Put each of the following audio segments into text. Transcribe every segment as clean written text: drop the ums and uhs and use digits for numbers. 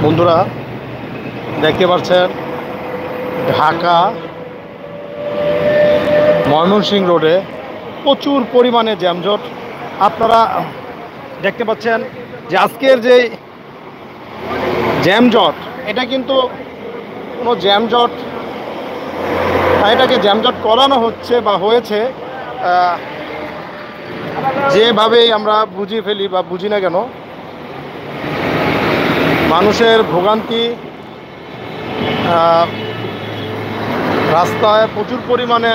বন্ধুরা দেখতে পাচ্ছেন ঢাকা ময়মনসিংহ রোডে প্রচুর পরিমাণে জ্যামজট। আপনারা দেখতে পাচ্ছেন যে আজকের যে জ্যামজট, এটা কিন্তু কোনো জ্যামজট, এটাকে জ্যামজট করানো হচ্ছে বা হয়েছে যেভাবেই আমরা বুঝি ফেলি বা বুঝি না কেন, মানুষের ভোগান্তি, রাস্তায় প্রচুর পরিমাণে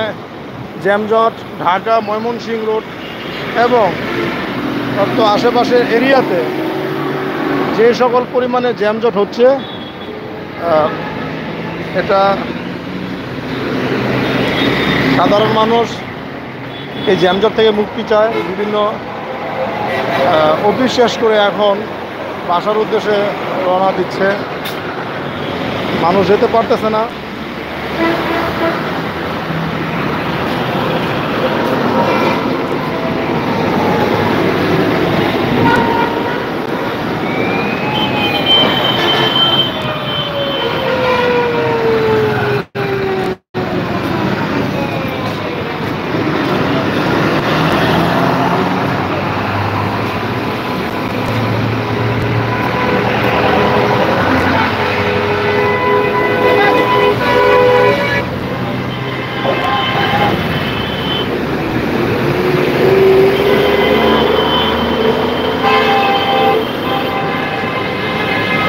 জ্যামজট ঢাকা ময়মনসিংহ রোড এবং তো আশেপাশের এরিয়াতে যে সকল পরিমাণে জ্যামজট হচ্ছে, এটা সাধারণ মানুষ এই জ্যামজট থেকে মুক্তি চায়। বিভিন্ন অফিস শেষ করে এখন বাসার উদ্দেশ্যে রওনা দিচ্ছে, মানুষ যেতে পারতেছে না।